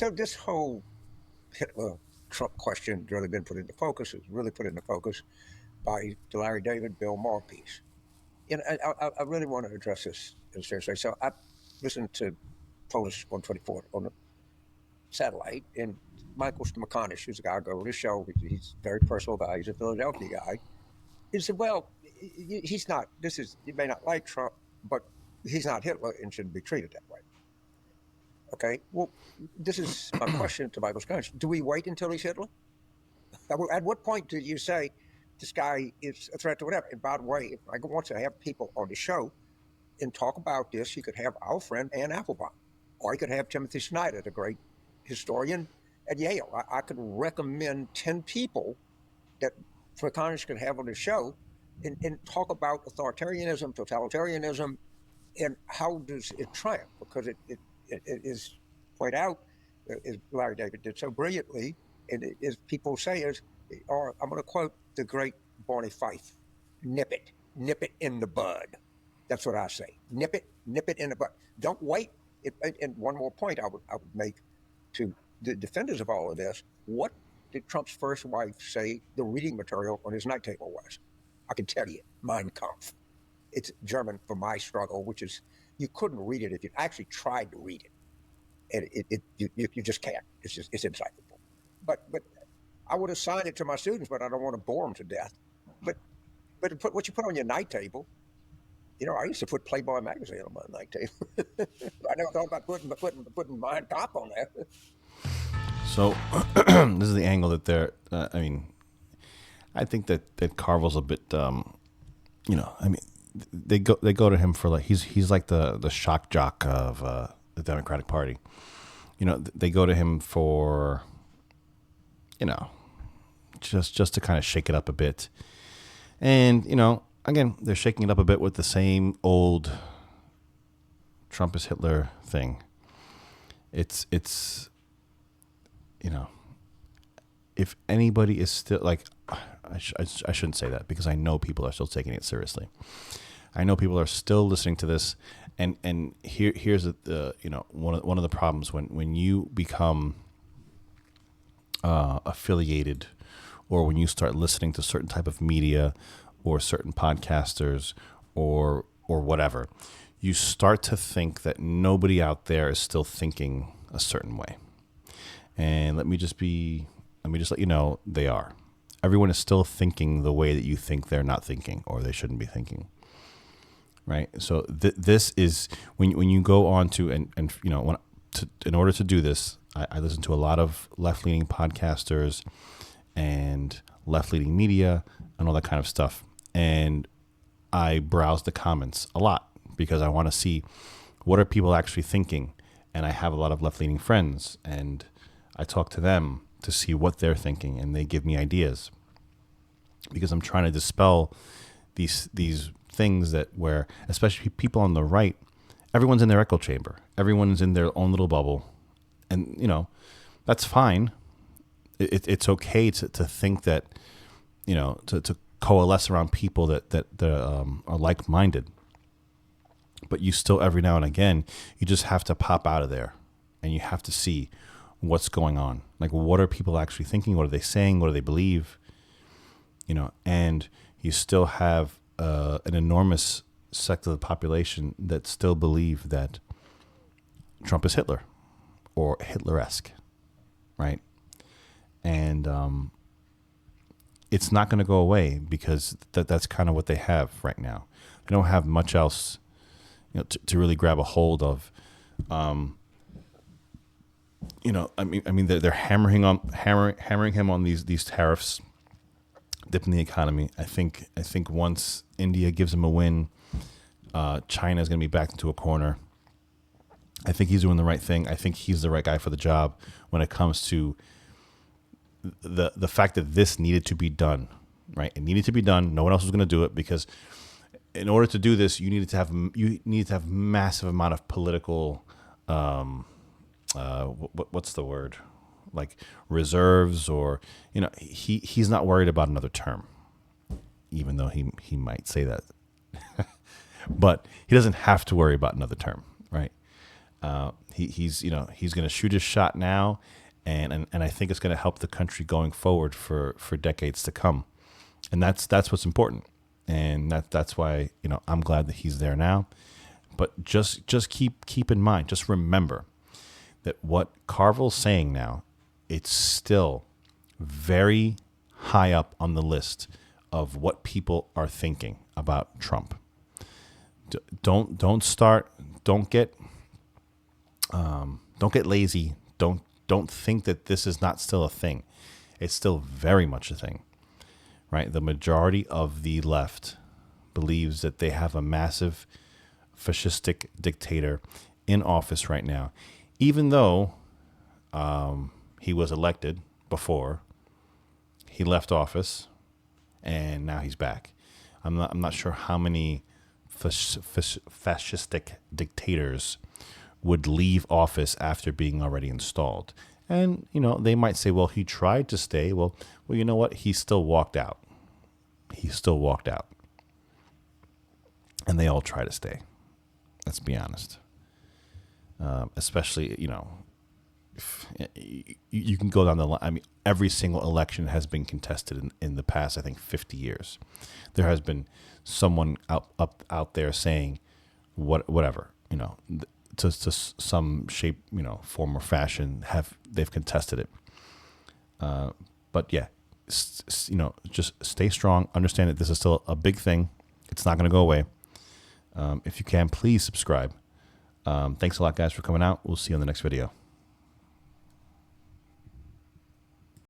So this whole Hitler Trump question has really been put into focus. Is really put into focus by the Larry David Bill Maher piece. And I really want to address this in a serious way. So I listened to Polish 124 on the satellite, and Michael McConish, who's a guy I go to the show, he's very personal guy. He's a Philadelphia guy. He said, "Well, he's not. This is you may not like Trump, but he's not Hitler and shouldn't be treated that way." Okay. Well, this is my question to Michael McConish: do we wait until he's Hitler? At what point do you say this guy is a threat to whatever? And by the way, if I want to have people on the show and talk about this, you could have our friend Ann Applebaum, or you could have Timothy Snyder, the great historian at Yale. I could recommend 10 people that Congress could have on the show and talk about authoritarianism, totalitarianism, and how does it triumph? Because it is pointed out, as Larry David did so brilliantly, and as people say, or I'm going to quote the great Barney Fife, nip it in the bud. That's what I say. Nip it in the bud. Don't wait. And one more point I would make to the defenders of all of this: what did Trump's first wife say the reading material on his night table was? I can tell you, Mein Kampf. It's German for my struggle, which is you couldn't read it if you actually tried to read it, and you just can't. It's insightful. But I would assign it to my students, but I don't want to bore them to death. But what you put on your night table. I used to put Playboy magazine on my night table. I never thought about putting Mein Kampf on there. So this is the angle that they're. I think that Carville's a bit. They go to him for like he's like the shock jock of the Democratic Party. They go to him for. Just to kind of shake it up a bit, and again they're shaking it up a bit with the same old Trump is Hitler thing. It's if anybody is still like, I shouldn't say that because I know people are still taking it seriously. I know people are still listening to this, and here's the one of the problems when you become affiliated, or when you start listening to certain type of media, or certain podcasters, or whatever, you start to think that nobody out there is still thinking a certain way. And let me just let you know they are. Everyone is still thinking the way that you think they're not thinking, or they shouldn't be thinking. Right. So this is when you go on to in order to do this, I listen to a lot of left-leaning podcasters and left-leaning media and all that kind of stuff. And I browse the comments a lot because I want to see what are people actually thinking. And I have a lot of left-leaning friends, and I talk to them to see what they're thinking, and they give me ideas because I'm trying to dispel these things where especially people on the right, everyone's in their echo chamber. Everyone's in their own little bubble. And, that's fine. It's okay to think that, to coalesce around people that are like-minded. But you still, every now and again, you just have to pop out of there and you have to see what's going on. Like, what are people actually thinking? What are they saying? What do they believe? And you still have an enormous sect of the population that still believe that Trump is Hitler or Hitler-esque, right? And it's not going to go away because that's kind of what they have right now. They don't have much else, to really grab a hold of. They're hammering him on these tariffs, dipping the economy. I think once India gives him a win, China is going to be backed into a corner. I think he's doing the right thing. I think he's the right guy for the job when it comes to the fact that this needed to be done, right? It needed to be done. No one else was going to do it because in order to do this, you needed to have massive amount of political, what's the word? Like reserves, or he's not worried about another term, even though he might say that, but he doesn't have to worry about another term, right? He's going to shoot his shot now, and I think it's going to help the country going forward for decades to come, and that's what's important, and that's why I'm glad that he's there now. But just keep in mind, just remember that what Carville's saying now, it's still very high up on the list of what people are thinking about Trump. Don't get lazy. Don't think that this is not still a thing. It's still very much a thing, right? The majority of the left believes that they have a massive fascistic dictator in office right now, even though he was elected before he left office, and now he's back. I'm not sure how many fascistic dictators would leave office after being already installed. And, they might say, well, he tried to stay. Well, you know what? He still walked out. And they all try to stay. Let's be honest. Especially, you can go down the line. I mean, every single election has been contested in the past, I think, 50 years. There has been someone out there saying whatever, to some shape, form or fashion, they've contested it. But yeah, just stay strong. Understand that this is still a big thing. It's not going to go away. If you can, please subscribe. Thanks a lot, guys, for coming out. We'll see you on the next video.